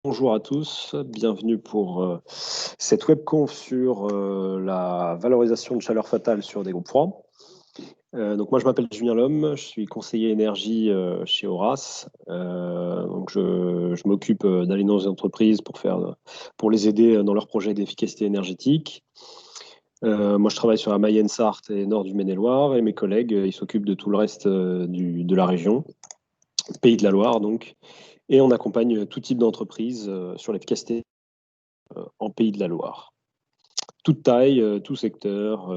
Bonjour à tous, bienvenue pour cette webconf sur la valorisation de chaleur fatale sur des groupes froids. Donc moi je m'appelle Julien Lhomme, je suis conseiller énergie chez Horace. Donc je m'occupe d'aller dans les entreprises pour les aider dans leurs projets d'efficacité énergétique. Moi je travaille sur la Mayenne-Sarthe et nord du Maine-et-Loire et mes collègues ils s'occupent de tout le reste de la région, Pays de la Loire donc. Et on accompagne tout type d'entreprise sur l'efficacité en Pays de la Loire. Toute taille, tout secteur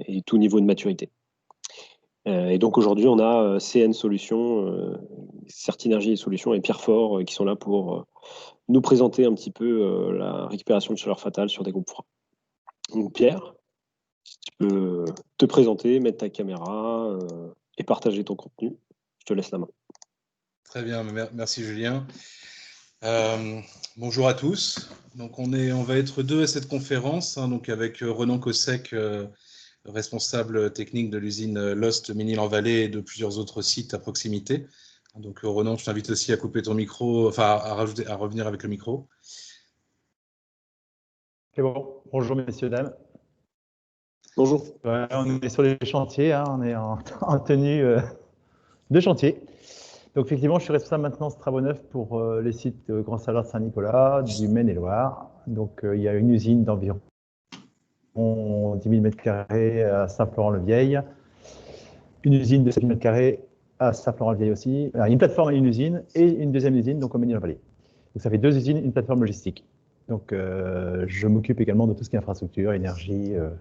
et tout niveau de maturité. Et donc aujourd'hui, on a CN Solutions, Certinergie et Solutions et Pierre Fort qui sont là pour nous présenter un petit peu la récupération de chaleur fatale sur des groupes froids. Donc Pierre, si tu peux te présenter, mettre ta caméra et partager ton contenu, je te laisse la main. Très bien, merci Julien. Bonjour à tous. Donc on va être deux à cette conférence, donc avec Renan Cossec, responsable technique de l'usine Lost Ménil-en-Vallée et de plusieurs autres sites à proximité. Donc Renan, je t'invite aussi à couper ton micro, enfin à revenir avec le micro. C'est bon. Bonjour messieurs, dames. Bonjour. Ouais, on est sur les chantiers, on est en tenue de chantier. Donc effectivement, je suis responsable maintenance travaux neufs pour les sites de Grand Salard de Saint-Nicolas, du Maine-et-Loire. Donc il y a une usine d'environ 10 000 m² à Saint-Florent-le-Vieil, une usine de 7 000 m² à Saint-Florent-le-Vieil aussi, une plateforme et une usine, et une deuxième usine donc au Ménil-en-Vallée. Donc ça fait 2 usines, une plateforme logistique. Donc je m'occupe également de tout ce qui est infrastructure, énergie. Il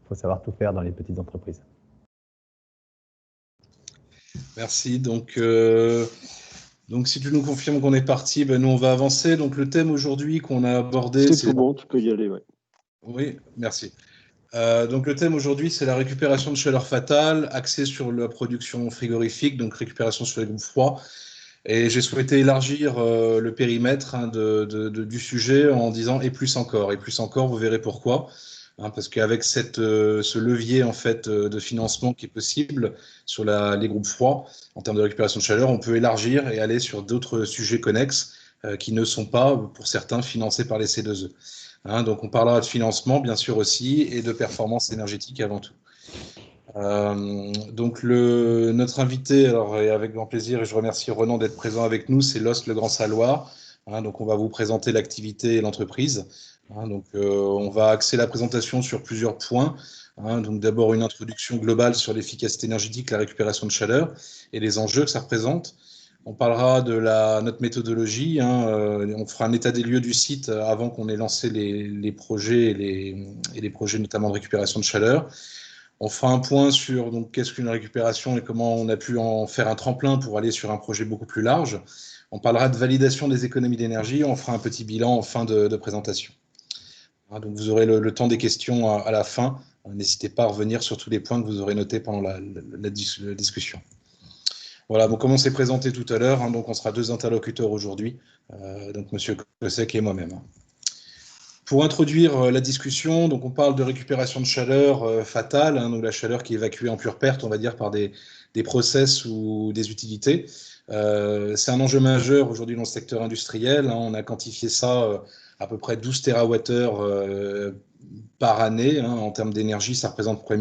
faut savoir tout faire dans les petites entreprises. Merci. Donc si tu nous confirmes qu'on est parti, nous on va avancer. Donc le thème aujourd'hui qu'on a abordé, c'est tout bon, tu peux y aller. Ouais. Oui, merci. Donc le thème aujourd'hui, c'est la récupération de chaleur fatale, axée sur la production frigorifique, donc récupération sur les groupes froids. Et j'ai souhaité élargir le périmètre du sujet en disant et plus encore. Et plus encore, vous verrez pourquoi. Parce qu'avec ce levier en fait de financement qui est possible sur les groupes froids en termes de récupération de chaleur, on peut élargir et aller sur d'autres sujets connexes qui ne sont pas, pour certains, financés par les C2E. Donc on parlera de financement bien sûr aussi et de performance énergétique avant tout. Donc notre invité, alors et avec grand plaisir, et je remercie Renan d'être présent avec nous, c'est Lost Le Grand Saloir. Donc on va vous présenter l'activité et l'entreprise. Donc on va axer la présentation sur plusieurs points. Donc d'abord une introduction globale sur l'efficacité énergétique, la récupération de chaleur et les enjeux que ça représente. On parlera de notre méthodologie. On fera un état des lieux du site avant qu'on ait lancé les projets et les projets notamment de récupération de chaleur. On fera un point sur qu'est-ce qu'une récupération et comment on a pu en faire un tremplin pour aller sur un projet beaucoup plus large. On parlera de validation des économies d'énergie. On fera un petit bilan en fin de présentation. Donc vous aurez le temps des questions à la fin. N'hésitez pas à revenir sur tous les points que vous aurez notés pendant la discussion. Voilà, comme on s'est présenté tout à l'heure, donc on sera deux interlocuteurs aujourd'hui, donc Monsieur Cossec et moi-même. Pour introduire la discussion, donc on parle de récupération de chaleur fatale, donc la chaleur qui est évacuée en pure perte, on va dire, par des process ou des utilités. C'est un enjeu majeur aujourd'hui dans le secteur industriel. On a quantifié ça à peu près 12 TWh par année. En termes d'énergie, ça représente à peu près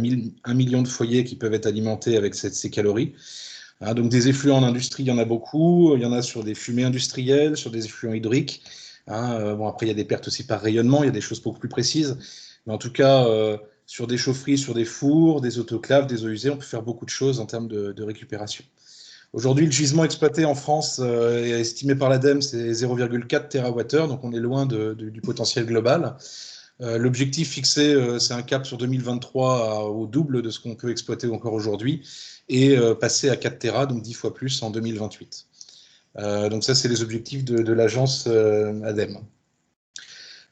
1 million de foyers qui peuvent être alimentés avec ces calories. Donc des effluents en industrie, il y en a beaucoup. Il y en a sur des fumées industrielles, sur des effluents hydriques. Après, il y a des pertes aussi par rayonnement, il y a des choses beaucoup plus précises. Mais en tout cas, sur des chaufferies, sur des fours, des autoclaves, des eaux usées, on peut faire beaucoup de choses en termes de récupération. Aujourd'hui, le gisement exploité en France est estimé par l'ADEME, c'est 0,4 TWh, donc on est loin du potentiel global. L'objectif fixé, c'est un cap sur 2023 au double de ce qu'on peut exploiter encore aujourd'hui et passer à 4 Tera, donc 10 fois plus en 2028. Donc ça, c'est les objectifs de l'agence ADEME.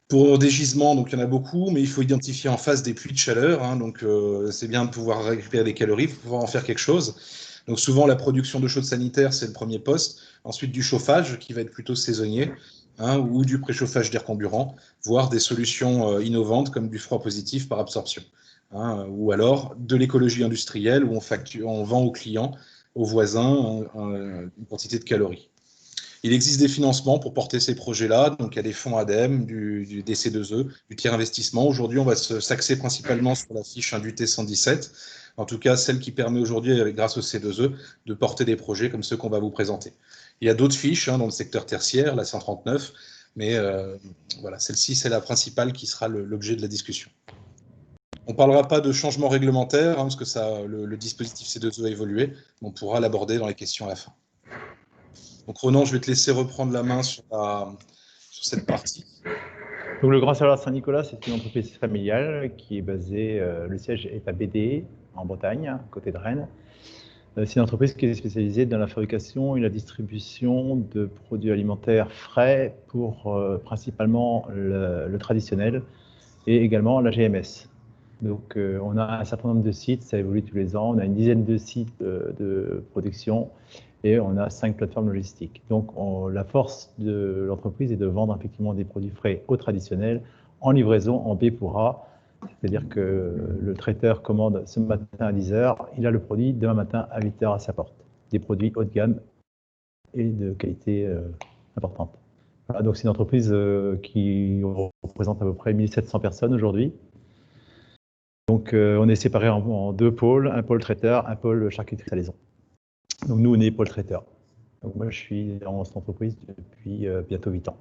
Pour des gisements, donc il y en a beaucoup, mais il faut identifier en face des puits de chaleur. Donc c'est bien de pouvoir récupérer des calories, pour pouvoir en faire quelque chose. Donc souvent, la production de chaude sanitaire, c'est le premier poste. Ensuite, du chauffage, qui va être plutôt saisonnier, ou du préchauffage d'air comburant, voire des solutions innovantes comme du froid positif par absorption. Ou alors de l'écologie industrielle, où on vend aux clients, aux voisins, une quantité de calories. Il existe des financements pour porter ces projets-là. Donc, il y a des fonds ADEME, du DC2E, du tiers investissement. Aujourd'hui, on va s'axer principalement sur la fiche Indut 117. En tout cas, celle qui permet aujourd'hui, grâce au C2E, de porter des projets comme ceux qu'on va vous présenter. Il y a d'autres fiches dans le secteur tertiaire, la 139, mais voilà, celle-ci, c'est la principale qui sera l'objet de la discussion. On ne parlera pas de changement réglementaire, parce que le dispositif C2E a évolué, mais on pourra l'aborder dans les questions à la fin. Donc Ronan, je vais te laisser reprendre la main sur cette partie. Donc le Grand Saloir Saint-Nicolas, c'est une entreprise familiale qui est basée, le siège est à Bédé, en Bretagne, à côté de Rennes. C'est une entreprise qui est spécialisée dans la fabrication et la distribution de produits alimentaires frais pour principalement le traditionnel et également la GMS. Donc on a un certain nombre de sites, ça évolue tous les ans, on a une dizaine de sites de production et on a 5 plateformes logistiques. Donc la force de l'entreprise est de vendre effectivement des produits frais au traditionnel en livraison en B pour A. C'est-à-dire que le traiteur commande ce matin à 10 h, il a le produit demain matin à 8 h à sa porte. Des produits haut de gamme et de qualité importante. Voilà, donc c'est une entreprise qui représente à peu près 1700 personnes aujourd'hui. Donc on est séparés en 2 pôles, un pôle traiteur, un pôle charcuterie salaison. Donc nous, on est pôle traiteur. Donc moi, je suis dans cette entreprise depuis bientôt 8 ans,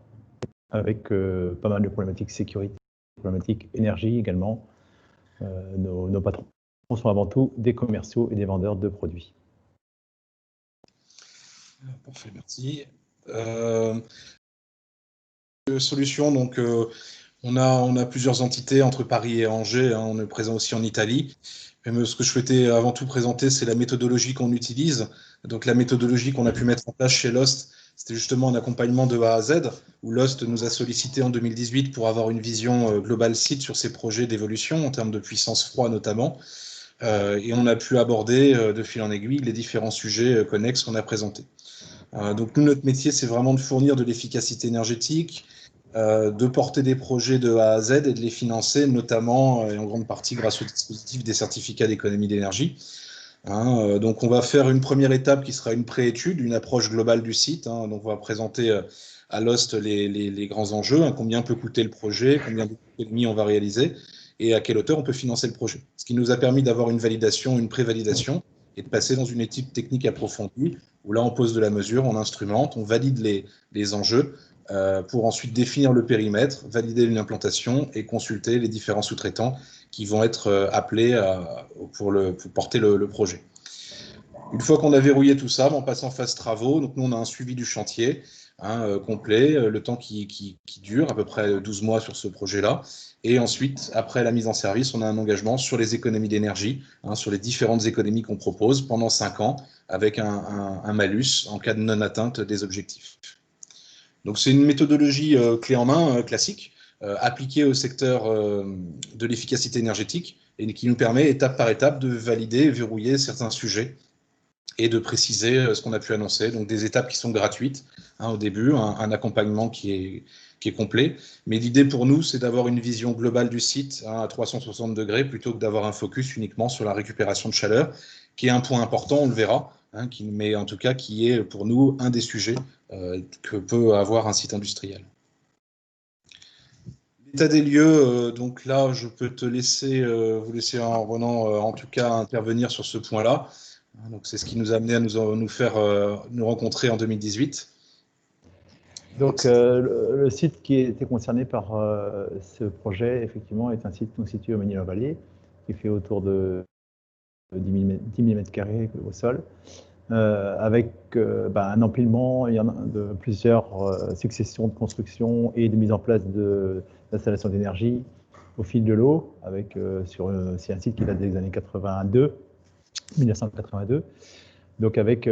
avec pas mal de problématiques sécurité, problématiques énergie également. Nos patrons sont avant tout des commerciaux et des vendeurs de produits. Parfait, merci. Solution, donc on a plusieurs entités entre Paris et Angers, on est présent aussi en Italie. Mais ce que je souhaitais avant tout présenter, c'est la méthodologie qu'on utilise. Donc la méthodologie qu'on a pu mettre en place chez Lost, c'était justement un accompagnement de A à Z, où Lost nous a sollicité en 2018 pour avoir une vision globale site sur ces projets d'évolution, en termes de puissance froid notamment. Et on a pu aborder de fil en aiguille les différents sujets connexes qu'on a présentés. Donc nous, notre métier, c'est vraiment de fournir de l'efficacité énergétique, de porter des projets de A à Z et de les financer, notamment et en grande partie grâce au dispositif des certificats d'économie d'énergie. Donc on va faire une première étape qui sera une pré-étude, une approche globale du site. Donc on va présenter à Lost les grands enjeux, combien peut coûter le projet, combien d'économies on va réaliser et à quelle hauteur on peut financer le projet. Ce qui nous a permis d'avoir une validation, une pré-validation et de passer dans une étude technique approfondie où là on pose de la mesure, on instrumente, on valide les enjeux pour ensuite définir le périmètre, valider une implantation et consulter les différents sous-traitants qui vont être appelés pour porter le projet. Une fois qu'on a verrouillé tout ça, on passe en phase travaux. Donc nous, on a un suivi du chantier complet, le temps qui dure, à peu près 12 mois sur ce projet-là. Et ensuite, après la mise en service, on a un engagement sur les économies d'énergie, sur les différentes économies qu'on propose pendant 5 ans, avec un malus en cas de non-atteinte des objectifs. Donc c'est une méthodologie clé en main classique, appliquée au secteur de l'efficacité énergétique et qui nous permet étape par étape de valider et verrouiller certains sujets et de préciser ce qu'on a pu annoncer. Donc des étapes qui sont gratuites au début, un accompagnement qui est complet. Mais l'idée pour nous, c'est d'avoir une vision globale du site à 360 degrés plutôt que d'avoir un focus uniquement sur la récupération de chaleur, qui est un point important, on le verra, mais en tout cas qui est pour nous un des sujets que peut avoir un site industriel. L'état des lieux, donc là, je peux te laisser, vous laisser Ronan, en tout cas, intervenir sur ce point-là. Donc c'est ce qui nous a amené à nous rencontrer en 2018. Donc le site qui était concerné par ce projet, effectivement, est un site situé au Mesnil-en-Vallée, qui fait autour de 10 000 m² au sol, avec un empilement de plusieurs successions de construction et de mise en place d'installations d'énergie au fil de l'eau, c'est un site qui date des années 1982. Donc avec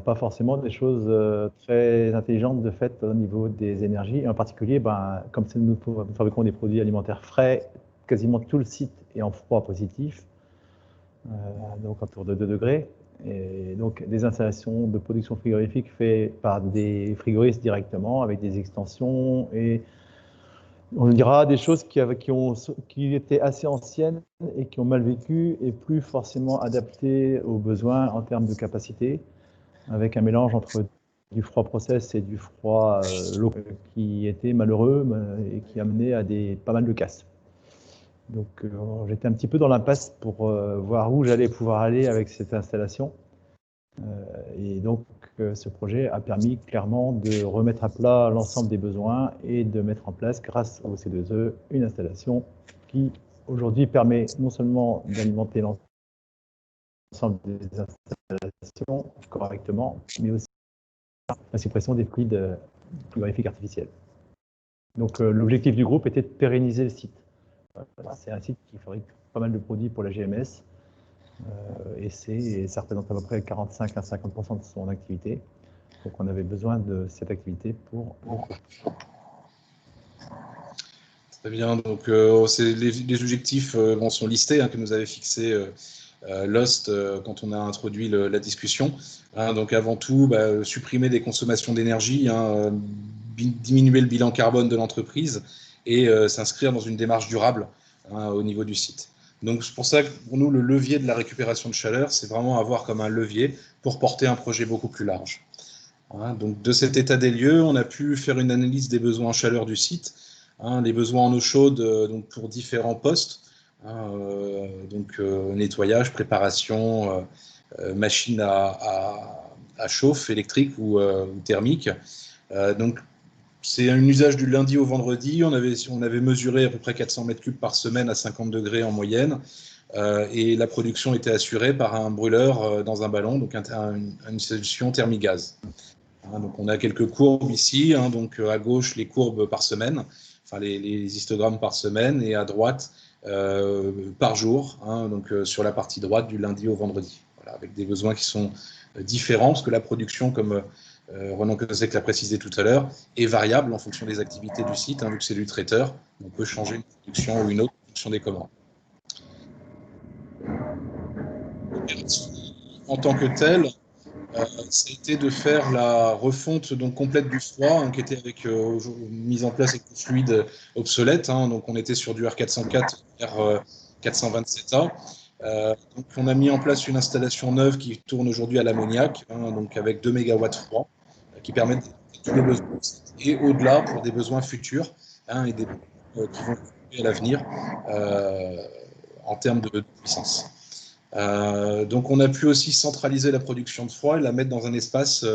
pas forcément des choses très intelligentes de fait au niveau des énergies. Et en particulier, comme nous fabriquons des produits alimentaires frais, quasiment tout le site est en froid positif, donc autour de 2 degrés. Et donc des installations de production frigorifique faites par des frigoristes directement, avec des extensions et on dira des choses qui étaient assez anciennes et qui ont mal vécu et plus forcément adaptées aux besoins en termes de capacité, avec un mélange entre du froid process et du froid qui était malheureux et qui a mené à pas mal de casses. Donc j'étais un petit peu dans l'impasse pour voir où j'allais pouvoir aller avec cette installation. Et donc ce projet a permis clairement de remettre à plat l'ensemble des besoins et de mettre en place, grâce au C2E, une installation qui aujourd'hui permet non seulement d'alimenter l'ensemble des installations correctement, mais aussi la suppression des prix de calorifique artificielle. Donc l'objectif du groupe était de pérenniser le site. C'est un site qui fabrique pas mal de produits pour la GMS et ça représente à peu près 45 à 50% de son activité. Donc on avait besoin de cette activité pour le groupe. Très bien, donc les objectifs sont listés, que nous avait fixés Lost quand on a introduit la discussion. Donc avant tout, supprimer des consommations d'énergie, diminuer le bilan carbone de l'entreprise et s'inscrire dans une démarche durable au niveau du site. Donc c'est pour ça que pour nous, le levier de la récupération de chaleur, c'est vraiment avoir comme un levier pour porter un projet beaucoup plus large. Donc de cet état des lieux, on a pu faire une analyse des besoins en chaleur du site, les besoins en eau chaude donc pour différents postes, nettoyage, préparation, machine à chauffe électrique ou thermique. Donc c'est un usage du lundi au vendredi. On avait mesuré à peu près 400 mètres cubes par semaine à 50 degrés en moyenne. Et la production était assurée par un brûleur dans un ballon, donc une solution thermigaz. Donc on a quelques courbes ici, donc à gauche les courbes par semaine, enfin les histogrammes par semaine, et à droite par jour, donc sur la partie droite du lundi au vendredi, voilà, avec des besoins qui sont différents, parce que la production, comme Ronan Kozek l'a précisé tout à l'heure, est variable en fonction des activités du site, vu que c'est du traiteur, on peut changer une production ou une autre en fonction des commandes. En tant que tel, ça a été de faire la refonte donc complète du froid, qui était avec mise en place avec des fluides obsolètes. Donc on était sur du R404, R427A. Donc on a mis en place une installation neuve qui tourne aujourd'hui à l'ammoniac, donc avec 2 MW froid, qui permettent de tous les besoins et au-delà pour des besoins futurs, et des qui vont évoluer à l'avenir en termes de puissance. Donc on a pu aussi centraliser la production de froid et la mettre dans un espace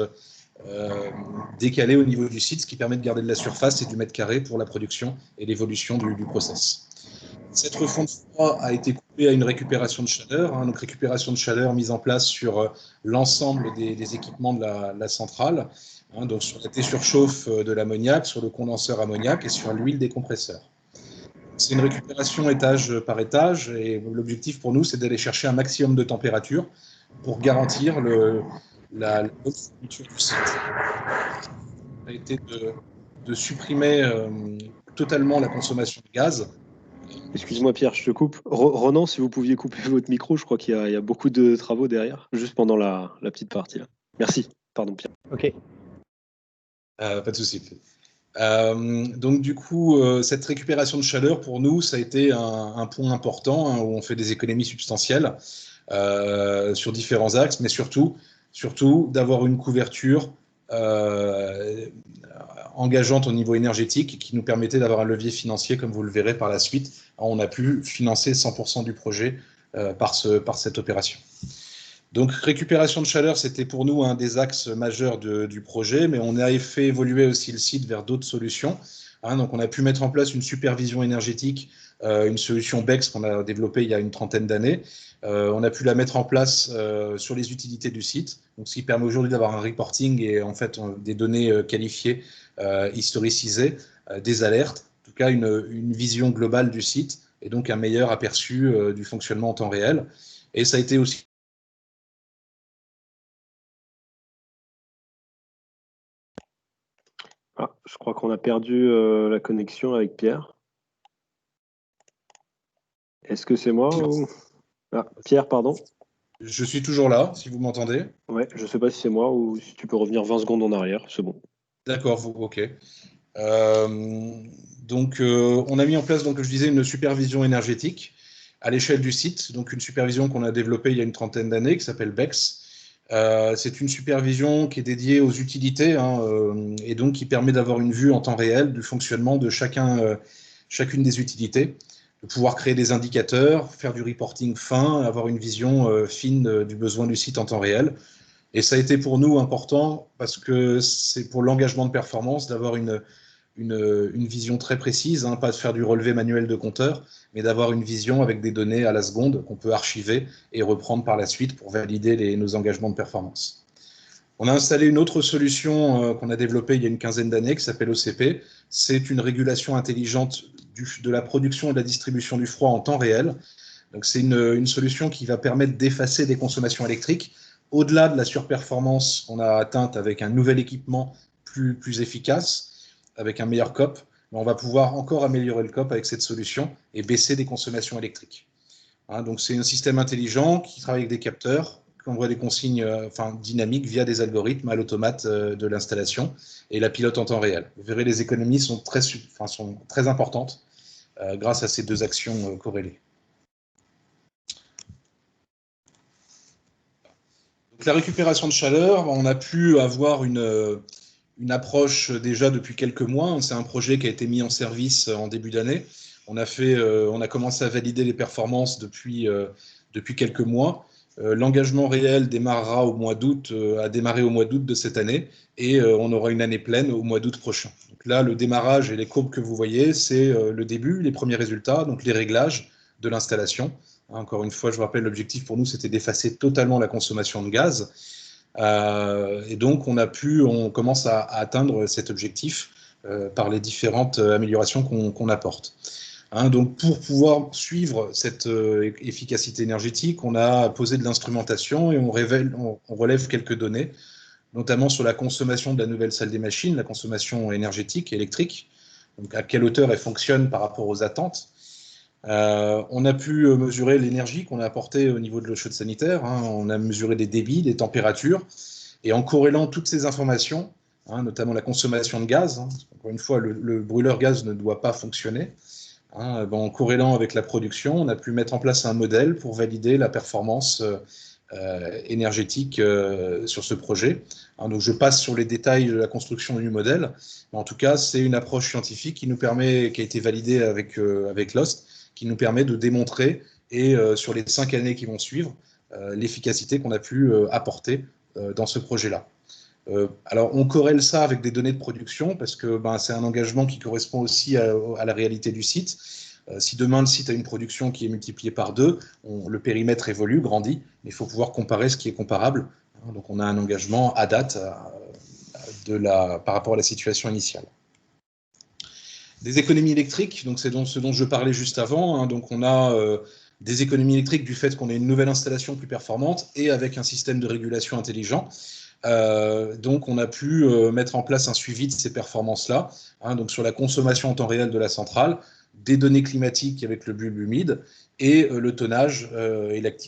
décalé au niveau du site, ce qui permet de garder de la surface et du mètre carré pour la production et l'évolution du process. Cette refonte de froid a été couplée à une récupération de chaleur, donc récupération de chaleur mise en place sur l'ensemble des équipements de la centrale, donc sur la désurchauffe de l'ammoniac, sur le condenseur ammoniac et sur l'huile des compresseurs. C'est une récupération étage par étage et l'objectif pour nous, c'est d'aller chercher un maximum de température pour garantir la bonne fourniture du site. Ça a été de supprimer totalement la consommation de gaz. Excuse-moi Pierre, je te coupe. Ronan, si vous pouviez couper votre micro, je crois qu'il y a beaucoup de travaux derrière, juste pendant la petite partie là. Merci. Pardon Pierre. Ok. Pas de souci. Donc du coup, cette récupération de chaleur, pour nous, ça a été un point important où on fait des économies substantielles sur différents axes, mais surtout d'avoir une couverture engageante au niveau énergétique qui nous permettait d'avoir un levier financier, comme vous le verrez par la suite. On a pu financer 100% du projet par cette opération. Donc, récupération de chaleur, c'était pour nous un des axes majeurs du projet, mais on a fait évoluer aussi le site vers d'autres solutions. Donc, on a pu mettre en place une supervision énergétique, une solution BEX qu'on a développée il y a une trentaine d'années. On a pu la mettre en place sur les utilités du site, donc ce qui permet aujourd'hui d'avoir un reporting et en fait des données qualifiées, historicisées, des alertes, en tout cas une vision globale du site et donc un meilleur aperçu du fonctionnement en temps réel. Et ça a été aussi je crois qu'on a perdu la connexion avec Pierre. Est-ce que c'est moi ou... Pierre, pardon. Je suis toujours là, si vous m'entendez. Ouais, je ne sais pas si c'est moi ou si tu peux revenir 20 secondes en arrière, c'est bon. D'accord, ok. Donc, on a mis en place, donc, je disais, une supervision énergétique à l'échelle du site, donc une supervision qu'on a développée il y a une trentaine d'années, qui s'appelle BEX. C'est une supervision qui est dédiée aux utilités et donc qui permet d'avoir une vue en temps réel du fonctionnement de chacune des utilités, de pouvoir créer des indicateurs, faire du reporting fin, avoir une vision fine du besoin du site en temps réel. Et ça a été pour nous important parce que c'est pour l'engagement de performance d'avoir une vision très précise, pas de faire du relevé manuel de compteur, mais d'avoir une vision avec des données à la seconde qu'on peut archiver et reprendre par la suite pour valider nos engagements de performance. On a installé une autre solution qu'on a développée il y a une quinzaine d'années qui s'appelle OCP. C'est une régulation intelligente de la production et de la distribution du froid en temps réel. Donc c'est une solution qui va permettre d'effacer des consommations électriques au-delà de la surperformance qu'on a atteinte avec un nouvel équipement plus efficace, avec un meilleur COP, on va pouvoir encore améliorer le COP avec cette solution et baisser des consommations électriques. Donc c'est un système intelligent qui travaille avec des capteurs, qui envoie des consignes dynamiques via des algorithmes à l'automate de l'installation et la pilote en temps réel. Vous verrez, les économies sont très importantes grâce à ces deux actions corrélées. Donc, la récupération de chaleur, on a pu avoir une approche déjà depuis quelques mois. C'est un projet qui a été mis en service en début d'année. On a commencé à valider les performances depuis quelques mois. L'engagement réel démarrera au mois d'août, a démarré au mois d'août de cette année et on aura une année pleine au mois d'août prochain. Donc là, le démarrage et les courbes que vous voyez, c'est le début, les premiers résultats, donc les réglages de l'installation. Encore une fois, je vous rappelle, l'objectif pour nous, c'était d'effacer totalement la consommation de gaz. Et donc, on commence à atteindre cet objectif par les différentes améliorations qu'on apporte. Donc, pour pouvoir suivre cette efficacité énergétique, on a posé de l'instrumentation et on relève quelques données, notamment sur la consommation de la nouvelle salle des machines, la consommation énergétique, électrique, donc à quelle hauteur elle fonctionne par rapport aux attentes. On a pu mesurer l'énergie qu'on a apportée au niveau de l'eau chaude sanitaire, on a mesuré des débits, des températures, et en corrélant toutes ces informations, notamment la consommation de gaz, encore une fois, le brûleur gaz ne doit pas fonctionner, en corrélant avec la production, on a pu mettre en place un modèle pour valider la performance énergétique sur ce projet. Donc je passe sur les détails de la construction du modèle, mais en tout cas, c'est une approche scientifique qui a été validée avec LOST, qui nous permet de démontrer, et sur les 5 années qui vont suivre, l'efficacité qu'on a pu apporter dans ce projet-là. Alors, on corrèle ça avec des données de production, parce que c'est un engagement qui correspond aussi à la réalité du site. Si demain, le site a une production qui est multipliée par 2, le périmètre évolue, grandit, mais il faut pouvoir comparer ce qui est comparable. Donc, on a un engagement à date par rapport à la situation initiale. Des économies électriques, donc c'est ce dont je parlais juste avant. Donc on a des économies électriques du fait qu'on ait une nouvelle installation plus performante et avec un système de régulation intelligent. Donc on a pu mettre en place un suivi de ces performances-là, donc sur la consommation en temps réel de la centrale, des données climatiques avec le bulbe humide et le tonnage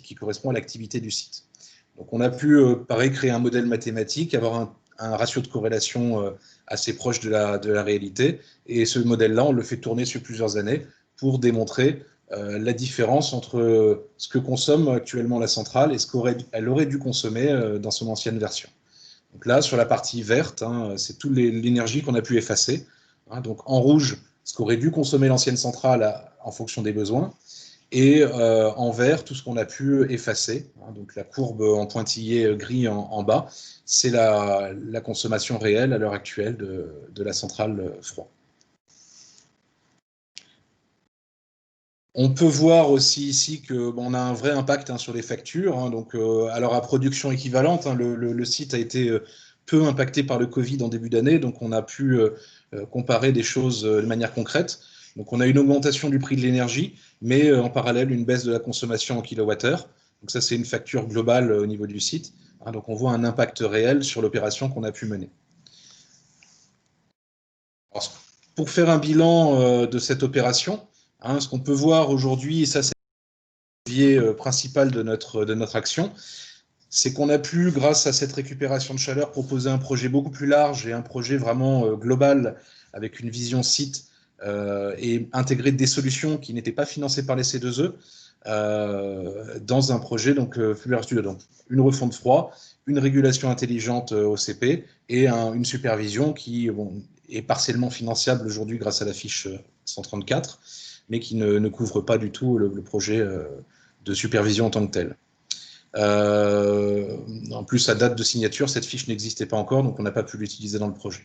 qui correspond à l'activité du site. Donc on a pu, pareil, créer un modèle mathématique, avoir un ratio de corrélation assez proche de la réalité. Et ce modèle-là, on le fait tourner sur plusieurs années pour démontrer la différence entre ce que consomme actuellement la centrale et ce qu'elle aurait dû consommer dans son ancienne version. Donc là, sur la partie verte, c'est toute l'énergie qu'on a pu effacer. Donc en rouge, ce qu'aurait dû consommer l'ancienne centrale en fonction des besoins. Et en vert, tout ce qu'on a pu effacer. Donc la courbe en pointillé gris en bas, c'est la consommation réelle à l'heure actuelle de la centrale froid. On peut voir aussi ici qu'on a un vrai impact sur les factures. Donc, alors à production équivalente, le site a été peu impacté par le Covid en début d'année, donc on a pu comparer des choses de manière concrète. Donc on a une augmentation du prix de l'énergie, mais en parallèle une baisse de la consommation en kilowattheure. Donc ça c'est une facture globale au niveau du site. Donc on voit un impact réel sur l'opération qu'on a pu mener. Alors, pour faire un bilan de cette opération, ce qu'on peut voir aujourd'hui, et ça c'est le levier principal de notre action, c'est qu'on a pu, grâce à cette récupération de chaleur, proposer un projet beaucoup plus large et un projet vraiment global avec une vision site et intégrer des solutions qui n'étaient pas financées par les C2E. dans un projet donc Fluor Studio. Donc, une refonte froid, une régulation intelligente OCP et une supervision qui est partiellement finançable aujourd'hui grâce à la fiche 134, mais qui ne couvre pas du tout le projet de supervision en tant que tel. En plus, à date de signature, cette fiche n'existait pas encore, donc on n'a pas pu l'utiliser dans le projet.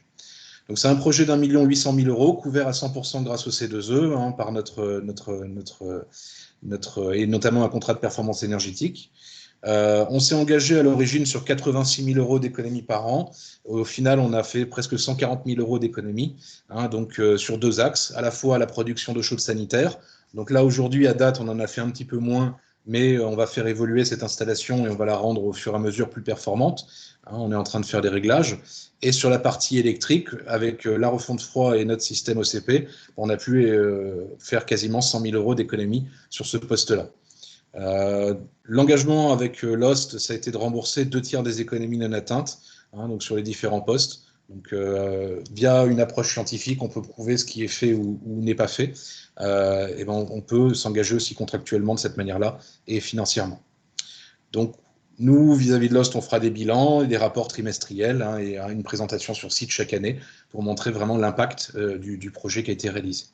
Donc c'est un projet d'1,8 million € couvert à 100% grâce au C2E par et notamment un contrat de performance énergétique. On s'est engagé à l'origine sur 86 000 € d'économies par an. Au final, on a fait presque 140 000 € d'économies, donc sur 2 axes, à la fois la production d'eau chaude sanitaire. Donc là, aujourd'hui, à date, on en a fait un petit peu moins, mais on va faire évoluer cette installation et on va la rendre au fur et à mesure plus performante. On est en train de faire des réglages. Et sur la partie électrique, avec la refonte froid et notre système OCP, on a pu faire quasiment 100 000 € d'économies sur ce poste-là. L'engagement avec Lost, ça a été de rembourser 2/3 des économies non atteintes, donc sur les différents postes. Donc, via une approche scientifique, on peut prouver ce qui est fait ou n'est pas fait. Et on peut s'engager aussi contractuellement de cette manière-là et financièrement. Donc, nous, vis-à-vis de Lost, on fera des bilans et des rapports trimestriels et une présentation sur site chaque année pour montrer vraiment l'impact du projet qui a été réalisé.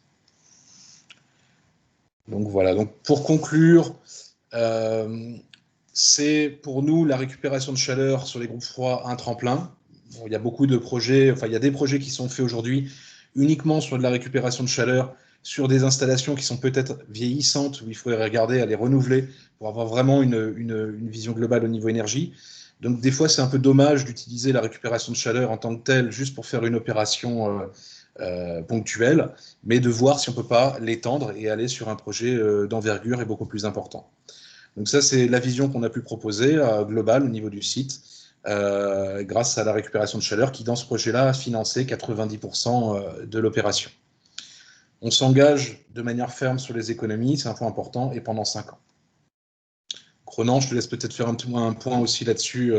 Donc voilà, donc pour conclure, c'est pour nous la récupération de chaleur sur les groupes froids un tremplin. Bon, il y a beaucoup de projets, il y a des projets qui sont faits aujourd'hui uniquement sur de la récupération de chaleur, sur des installations qui sont peut-être vieillissantes, où il faudrait regarder à les renouveler pour avoir vraiment une vision globale au niveau énergie. Donc des fois, c'est un peu dommage d'utiliser la récupération de chaleur en tant que telle juste pour faire une opération ponctuelle, mais de voir si on ne peut pas l'étendre et aller sur un projet d'envergure et beaucoup plus important. Donc ça, c'est la vision qu'on a pu proposer globale au niveau du site, grâce à la récupération de chaleur qui, dans ce projet-là, a financé 90% de l'opération. On s'engage de manière ferme sur les économies, c'est un point important, et pendant 5 ans. Ronan, je te laisse peut-être faire un point aussi là-dessus.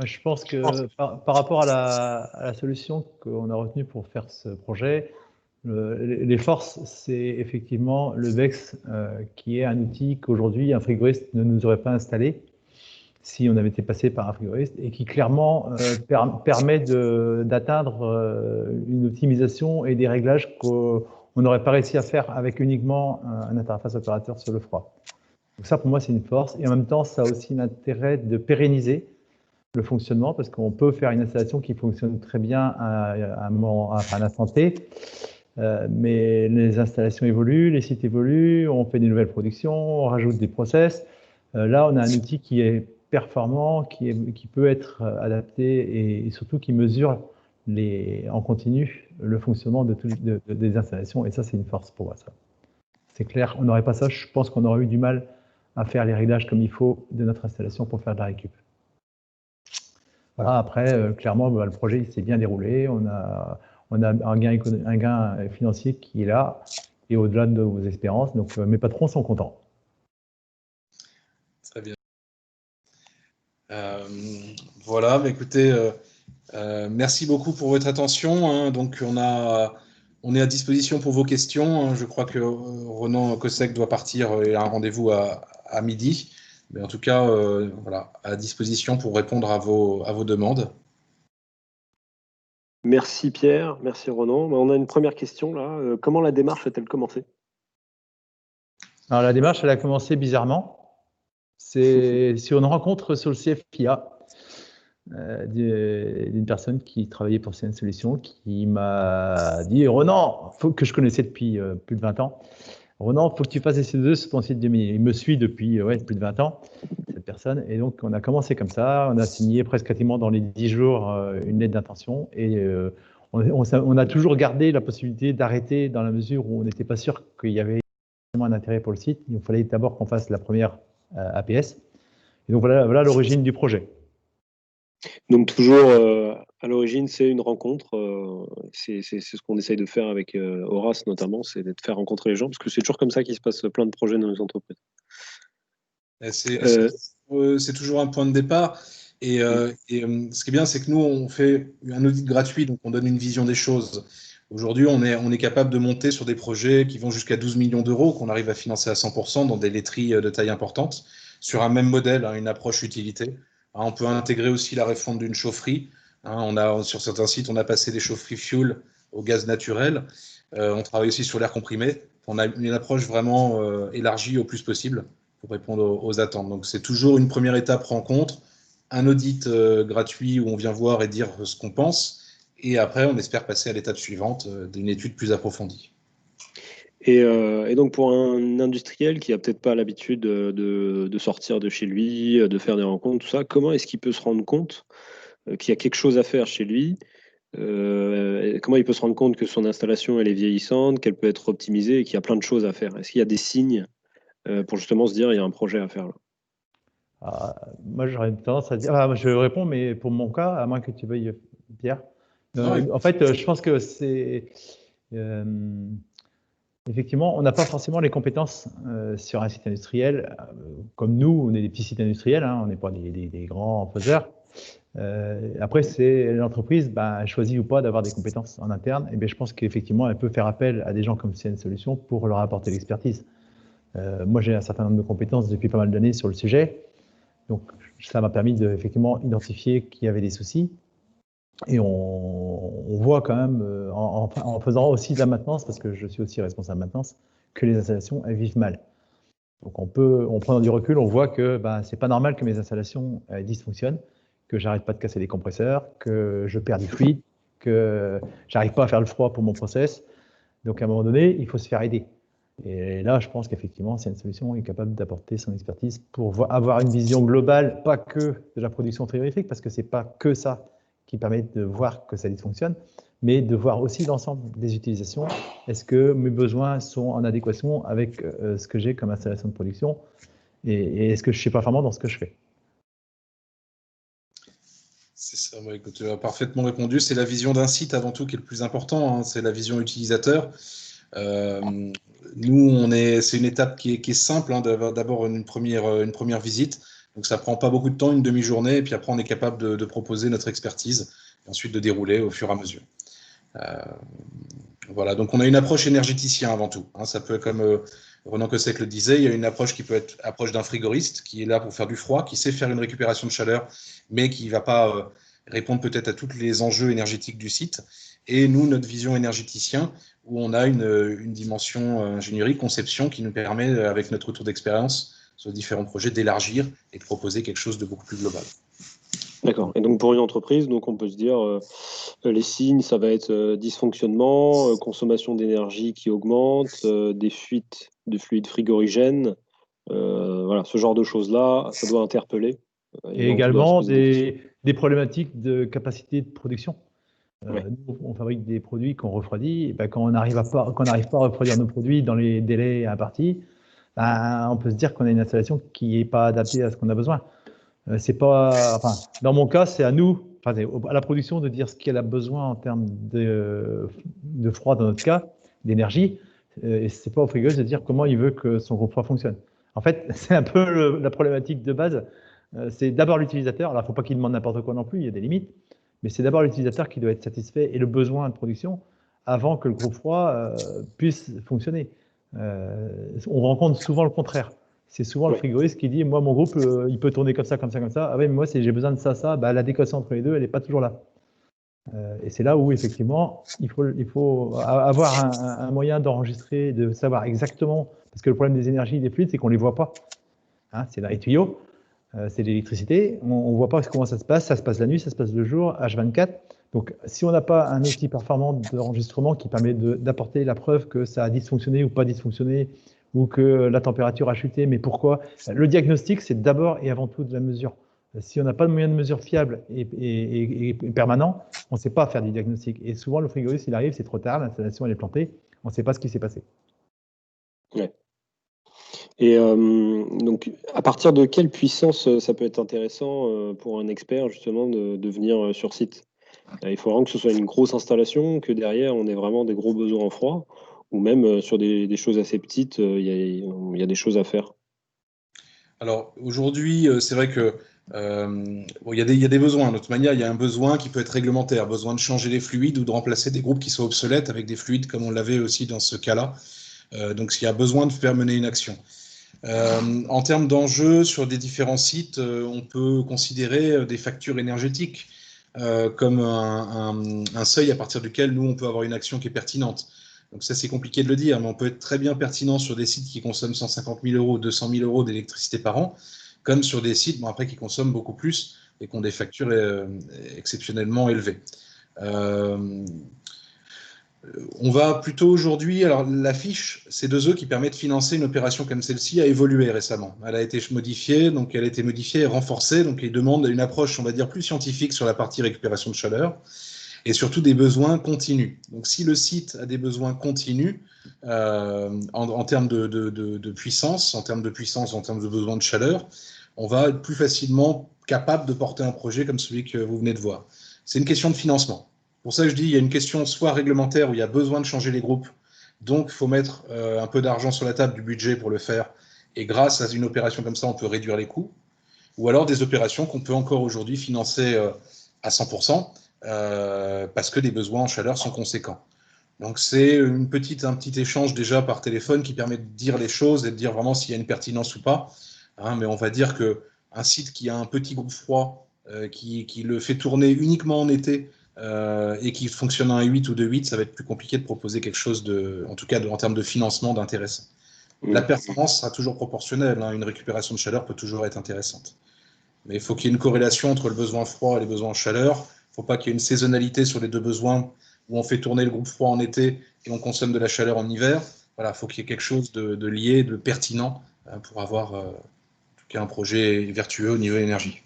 Je pense que par rapport à la solution qu'on a retenue pour faire ce projet, les forces, c'est effectivement le VEX, qui est un outil qu'aujourd'hui un frigoriste ne nous aurait pas installé si on avait été passé par un frigoriste, et qui clairement permet d'atteindre une optimisation et des réglages qu'on n'aurait pas réussi à faire avec uniquement un interface opérateur sur le froid. Donc ça, pour moi, c'est une force. Et en même temps, ça a aussi l'intérêt de pérenniser le fonctionnement, parce qu'on peut faire une installation qui fonctionne très bien à un instant T, mais les installations évoluent, les sites évoluent, on fait des nouvelles productions, on rajoute des process. Là, on a un outil qui est performant, qui peut être adapté et surtout qui mesure en continu le fonctionnement des installations. Et ça, c'est une force pour moi, ça. C'est clair, on n'aurait pas ça, je pense qu'on aurait eu du mal à faire les réglages comme il faut de notre installation pour faire de la récup. Voilà, après, clairement, le projet s'est bien déroulé. On a un gain financier qui est là et au-delà de vos espérances. Donc, mes patrons sont contents. Très bien. Voilà, mais écoutez, merci beaucoup pour votre attention. Donc, on est à disposition pour vos questions. Je crois que Ronan Kossek doit partir et a un rendez-vous à midi. Mais en tout cas, voilà, à disposition pour répondre à vos demandes. Merci Pierre, merci Ronan. On a une première question là. Comment la démarche a-t-elle commencé? Alors la démarche, elle a commencé bizarrement. C'est sur une rencontre sur le CFIA d'une personne qui travaillait pour CN Solutions qui m'a dit « Ronan, que je connaissais depuis plus de 20 ans, Ronan, il faut que tu fasses des C2 sur ton site Gemini. » Il me suit depuis plus de 20 ans, cette personne. Et donc, on a commencé comme ça. On a signé presque quasiment dans les 10 jours une lettre d'intention. Et on a toujours gardé la possibilité d'arrêter dans la mesure où on n'était pas sûr qu'il y avait un intérêt pour le site. Il fallait d'abord qu'on fasse la première APS. Et donc, voilà l'origine du projet. Donc, toujours à l'origine, c'est une rencontre. C'est ce qu'on essaye de faire avec Horace notamment, c'est de faire rencontrer les gens, parce que c'est toujours comme ça qu'il se passe plein de projets dans les entreprises. C'est toujours un point de départ. Et ce qui est bien, c'est que nous, on fait un audit gratuit, donc on donne une vision des choses. Aujourd'hui, on est capable de monter sur des projets qui vont jusqu'à 12 millions d'euros, qu'on arrive à financer à 100% dans des laiteries de taille importante, sur un même modèle, une approche utilité. On peut intégrer aussi la refonte d'une chaufferie. Sur certains sites, on a passé des chaufferies fuel au gaz naturel. On travaille aussi sur l'air comprimé. On a une approche vraiment élargie au plus possible pour répondre aux attentes. Donc, c'est toujours une première étape rencontre, un audit gratuit où on vient voir et dire ce qu'on pense. Et après, on espère passer à l'étape suivante d'une étude plus approfondie. Et donc pour un industriel qui n'a peut-être pas l'habitude de sortir de chez lui, de faire des rencontres, tout ça, comment est-ce qu'il peut se rendre compte qu'il y a quelque chose à faire chez lui? Comment il peut se rendre compte que son installation elle est vieillissante, qu'elle peut être optimisée et qu'il y a plein de choses à faire? Est-ce qu'il y a des signes pour justement se dire il y a un projet à faire là? Moi, j'aurais tendance à dire. Je réponds, mais pour mon cas, à moins que tu veuilles, Pierre. Ouais. En fait, je pense que c'est. Effectivement, on n'a pas forcément les compétences sur un site industriel. Comme nous, on est des petits sites industriels, on n'est pas des grands faiseurs. Après, c'est l'entreprise choisit ou pas d'avoir des compétences en interne. Et bien, je pense qu'effectivement, elle peut faire appel à des gens comme CN Solutions pour leur apporter l'expertise. Moi, j'ai un certain nombre de compétences depuis pas mal d'années sur le sujet. Donc, ça m'a permis de effectivement identifier qu'il y avait des soucis. Et on voit quand même, en faisant aussi de la maintenance, parce que je suis aussi responsable de maintenance, que les installations, elles vivent mal. Donc, en prenant du recul, on voit que c'est pas normal que mes installations dysfonctionnent, que j'arrête pas de casser les compresseurs, que je perds du fluide, que j'arrive pas à faire le froid pour mon process. Donc, à un moment donné, il faut se faire aider. Et là, je pense qu'effectivement, c'est une solution qui est capable d'apporter son expertise pour avoir une vision globale, pas que de la production frigorifique, parce que c'est pas que ça qui permet de voir que ça dysfonctionne, mais de voir aussi l'ensemble des utilisations. Est-ce que mes besoins sont en adéquation avec ce que j'ai comme installation de production et est-ce que je suis performant dans ce que je fais? C'est ça, écoute, tu as parfaitement répondu. C'est la vision d'un site avant tout qui est le plus important, c'est la vision utilisateur. Nous, c'est une étape qui est simple, d'avoir d'abord une première visite. Donc, ça prend pas beaucoup de temps, une demi-journée, et puis après, on est capable de proposer notre expertise, et ensuite de dérouler au fur et à mesure. Voilà, donc on a une approche énergéticien avant tout. Ça peut être comme Ronan Cossec le disait, il y a une approche qui peut être approche d'un frigoriste, qui est là pour faire du froid, qui sait faire une récupération de chaleur, mais qui ne va pas répondre peut-être à tous les enjeux énergétiques du site. Et nous, notre vision énergéticien, où on a une dimension ingénierie, conception, qui nous permet, avec notre retour d'expérience sur différents projets, d'élargir et de proposer quelque chose de beaucoup plus global. D'accord. Et donc pour une entreprise, donc on peut se dire les signes, ça va être dysfonctionnement, consommation d'énergie qui augmente, des fuites de fluides frigorigènes, voilà, ce genre de choses-là, ça doit interpeller. Et donc, ils doivent se également poser des questions. des problématiques de capacité de production. Ouais. Nous, on fabrique des produits qu'on refroidit. Et quand on n'arrive pas à refroidir nos produits dans les délais impartis, on peut se dire qu'on a une installation qui n'est pas adaptée à ce qu'on a besoin. C'est pas, enfin, dans mon cas, c'est à nous, à la production, de dire ce qu'elle a besoin en termes de froid dans notre cas, d'énergie. Et c'est pas au frigoriste de dire comment il veut que son groupe froid fonctionne. En fait, c'est un peu la problématique de base. C'est d'abord l'utilisateur. Alors, il ne faut pas qu'il demande n'importe quoi non plus, il y a des limites. Mais c'est d'abord l'utilisateur qui doit être satisfait et le besoin de production avant que le groupe froid puisse fonctionner. On rencontre souvent le contraire. C'est souvent le frigoriste qui dit, moi, mon groupe, il peut tourner comme ça, comme ça, comme ça. Ah oui, mais moi, si j'ai besoin de ça, ça, l'adéquation entre les deux, elle n'est pas toujours là. Et c'est là où, effectivement, il faut avoir un moyen d'enregistrer, de savoir exactement, parce que le problème des énergies, des fluides, c'est qu'on ne les voit pas. C'est dans les tuyaux, c'est l'électricité, on ne voit pas comment ça se passe la nuit, ça se passe le jour, H24. Donc, si on n'a pas un outil performant d'enregistrement qui permet d'apporter la preuve que ça a dysfonctionné ou pas dysfonctionné, ou que la température a chuté, mais pourquoi? Le diagnostic, c'est d'abord et avant tout de la mesure. Si on n'a pas de moyen de mesure fiable et permanent, on ne sait pas faire du diagnostic. Et souvent, le frigoriste, il arrive, c'est trop tard, l'installation, elle est plantée, on ne sait pas ce qui s'est passé. Ouais. Et donc, à partir de quelle puissance ça peut être intéressant pour un expert, justement, de venir sur site? Il faut vraiment que ce soit une grosse installation, que derrière, on ait vraiment des gros besoins en froid, ou même sur des choses assez petites, il y a des choses à faire. Alors aujourd'hui, c'est vrai que Bon, il y a des besoins. De toute manière, il y a un besoin qui peut être réglementaire, besoin de changer les fluides ou de remplacer des groupes qui sont obsolètes avec des fluides comme on l'avait aussi dans ce cas-là. Donc, il y a besoin de faire mener une action. En termes d'enjeux, sur des différents sites, on peut considérer des factures énergétiques comme un seuil à partir duquel nous, on peut avoir une action qui est pertinente. Donc ça, c'est compliqué de le dire, mais on peut être très bien pertinent sur des sites qui consomment 150 000 euros, 200 000 euros d'électricité par an, comme sur des sites, bon, après, qui consomment beaucoup plus et qui ont des factures exceptionnellement élevées. On va plutôt aujourd'hui, alors la fiche C2E qui permet de financer une opération comme celle-ci a évolué récemment. Elle a été modifiée, donc elle a été modifiée et renforcée, donc elle demande une approche, on va dire, plus scientifique sur la partie récupération de chaleur et surtout des besoins continus. Donc si le site a des besoins continus en termes de puissance, en termes de besoins de chaleur, on va être plus facilement capable de porter un projet comme celui que vous venez de voir. C'est une question de financement. Pour ça, je dis, il y a une question soit réglementaire où il y a besoin de changer les groupes, donc il faut mettre un peu d'argent sur la table, du budget pour le faire, et grâce à une opération comme ça, on peut réduire les coûts, ou alors des opérations qu'on peut encore aujourd'hui financer à 100%, parce que les besoins en chaleur sont conséquents. Donc c'est un petit échange déjà par téléphone qui permet de dire les choses et de dire vraiment s'il y a une pertinence ou pas. Mais on va dire qu'un site qui a un petit groupe froid, qui le fait tourner uniquement en été, et qui fonctionne à 1,8 ou 2,8, ça va être plus compliqué de proposer quelque chose en tout cas en termes de financement, d'intéressant. La performance sera toujours proportionnelle, une récupération de chaleur peut toujours être intéressante. Mais il faut qu'il y ait une corrélation entre le besoin froid et les besoins en chaleur. Il ne faut pas qu'il y ait une saisonnalité sur les deux besoins où on fait tourner le groupe froid en été et on consomme de la chaleur en hiver. Voilà, il faut qu'il y ait quelque chose de lié, de pertinent pour avoir en tout cas un projet vertueux au niveau énergie.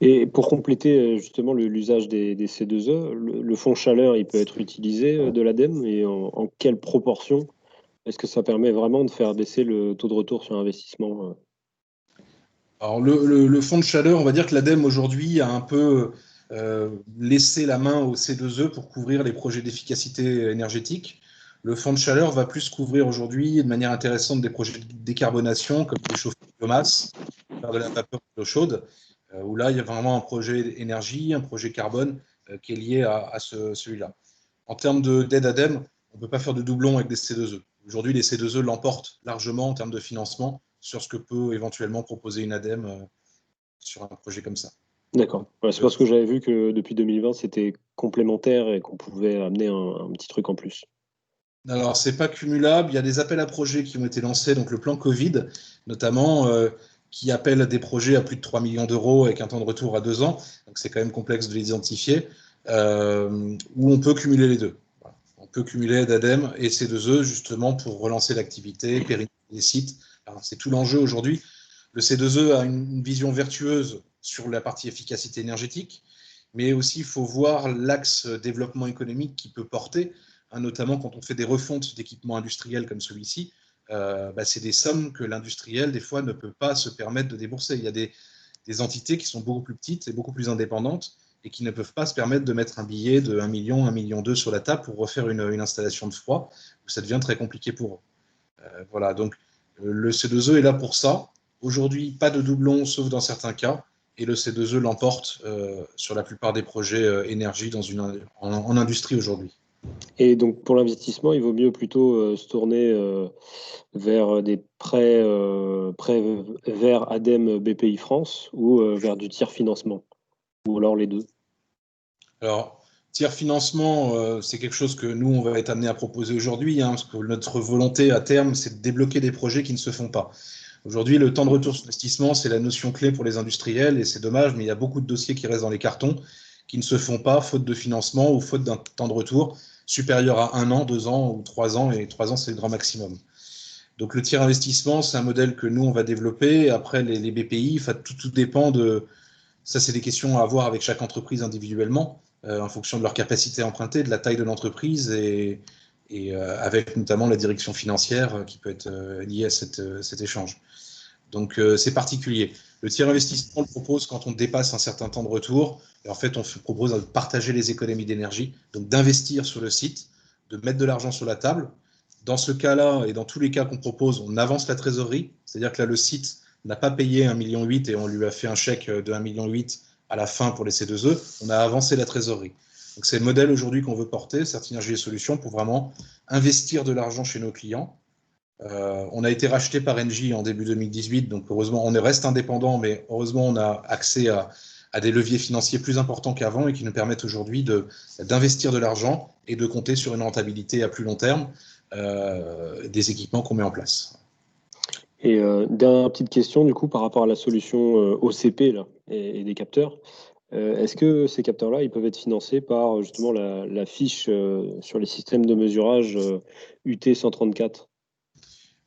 Et pour compléter justement l'usage des C2E, le fonds chaleur, il peut être utilisé de l'ADEME et en quelle proportion? Est-ce que ça permet vraiment de faire baisser le taux de retour sur investissement? Alors le fonds de chaleur, on va dire que l'ADEME aujourd'hui a un peu laissé la main au C2E pour couvrir les projets d'efficacité énergétique. Le fonds de chaleur va plus couvrir aujourd'hui de manière intéressante des projets de décarbonation comme les chauffe-eau de biomasse, faire de la vapeur de l'eau chaude, où là il y a vraiment un projet énergie, un projet carbone qui est lié à celui-là. En termes d'aide ADEME, on ne peut pas faire de doublon avec des C2E. Aujourd'hui, les C2E l'emportent largement en termes de financement sur ce que peut éventuellement proposer une ADEME sur un projet comme ça. D'accord. Ouais, c'est parce que j'avais vu que depuis 2020, c'était complémentaire et qu'on pouvait amener un petit truc en plus. Alors, ce n'est pas cumulable. Il y a des appels à projets qui ont été lancés, donc le plan Covid, notamment, qui appelle à des projets à plus de 3 millions d'euros avec un temps de retour à 2 ans. Donc, c'est quand même complexe de les identifier, où on peut cumuler les deux. Voilà. On peut cumuler d'ADEME et C2E, justement, pour relancer l'activité, pérenniser les sites. C'est tout l'enjeu aujourd'hui. Le C2E a une vision vertueuse sur la partie efficacité énergétique, mais aussi il faut voir l'axe développement économique qui peut porter, notamment quand on fait des refontes d'équipements industriels comme celui-ci. C'est des sommes que l'industriel, des fois, ne peut pas se permettre de débourser. Il y a des entités qui sont beaucoup plus petites et beaucoup plus indépendantes et qui ne peuvent pas se permettre de mettre un billet de 1 million, 1,2 million sur la table pour refaire une installation de froid, où ça devient très compliqué pour eux. Voilà, donc le C2E est là pour ça. Aujourd'hui, pas de doublon, sauf dans certains cas, et le C2E l'emporte sur la plupart des projets énergie en industrie aujourd'hui. Et donc pour l'investissement, il vaut mieux plutôt se tourner vers des prêts vers ADEME BPI France ou vers du tiers financement, ou alors les deux? Alors, tiers financement, c'est quelque chose que nous, on va être amené à proposer aujourd'hui, parce que notre volonté à terme, c'est de débloquer des projets qui ne se font pas. Aujourd'hui, le temps de retour sur investissement, c'est la notion clé pour les industriels, et c'est dommage, mais il y a beaucoup de dossiers qui restent dans les cartons, qui ne se font pas, faute de financement ou faute d'un temps de retour supérieur à 1 an, 2 ans ou 3 ans, et 3 ans, c'est le grand maximum. Donc le tiers investissement, c'est un modèle que nous, on va développer. Après, les BPI, tout dépend de... Ça, c'est des questions à avoir avec chaque entreprise individuellement, en fonction de leur capacité à emprunter, de la taille de l'entreprise et avec notamment la direction financière qui peut être liée à cet échange. Donc, c'est particulier. Le tiers investissement, on le propose quand on dépasse un certain temps de retour. Et en fait, on propose de partager les économies d'énergie, donc d'investir sur le site, de mettre de l'argent sur la table. Dans ce cas-là, et dans tous les cas qu'on propose, on avance la trésorerie. C'est-à-dire que là, le site n'a pas payé 1,8 million et on lui a fait un chèque de 1,8 million à la fin pour les C2E, on a avancé la trésorerie. Donc c'est le modèle aujourd'hui qu'on veut porter, Certinergie et Solutions, pour vraiment investir de l'argent chez nos clients. On a été racheté par Engie en début 2018, donc heureusement on reste indépendant, mais heureusement on a accès à des leviers financiers plus importants qu'avant et qui nous permettent aujourd'hui d'investir de l'argent et de compter sur une rentabilité à plus long terme des équipements qu'on met en place. Et dernière petite question, du coup, par rapport à la solution OCP là, et des capteurs. Est-ce que ces capteurs-là, ils peuvent être financés par justement la fiche sur les systèmes de mesurage UT 134?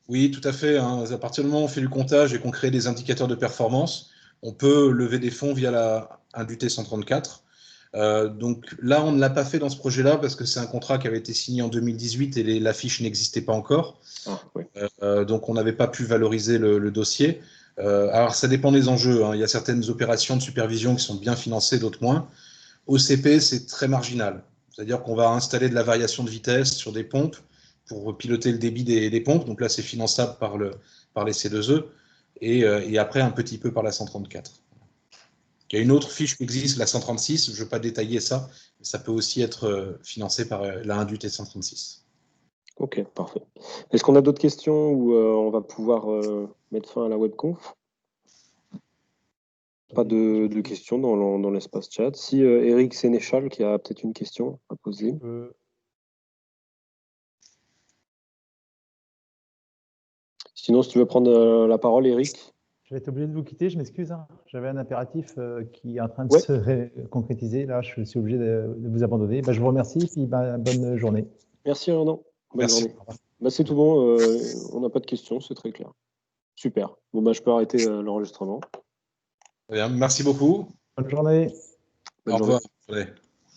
Oui, tout à fait. Hein. À partir du moment où on fait du comptage et qu'on crée des indicateurs de performance, on peut lever des fonds via un UT 134. Donc là, on ne l'a pas fait dans ce projet-là parce que c'est un contrat qui avait été signé en 2018 et la fiche n'existait pas encore. Ah, oui. Donc on n'avait pas pu valoriser le dossier. Alors ça dépend des enjeux. Hein. Il y a certaines opérations de supervision qui sont bien financées, d'autres moins. OCP, c'est très marginal. C'est-à-dire qu'on va installer de la variation de vitesse sur des pompes pour piloter le débit des pompes. Donc là, c'est finançable par les C2E et après un petit peu par la 134. Il y a une autre fiche qui existe, la 136. Je ne veux pas détailler ça, mais ça peut aussi être financé par la Indut et 136. Ok, parfait. Est-ce qu'on a d'autres questions ou on va pouvoir mettre fin à la webconf? Pas de questions dans l'espace chat. Si Eric Sénéchal qui a peut-être une question à poser. Sinon, si tu veux prendre la parole, Eric. Je vais être obligé de vous quitter, je m'excuse. Hein. J'avais un impératif qui est en train de Ouais. se concrétiser. Là, je suis obligé de vous abandonner. Je vous remercie et bonne journée. Merci, Renan. Bonne Merci. journée. C'est tout bon. On n'a pas de questions, c'est très clair. Super. Bon, je peux arrêter l'enregistrement. Bien, merci beaucoup. Bonne journée. Bonne Au journée. revoir.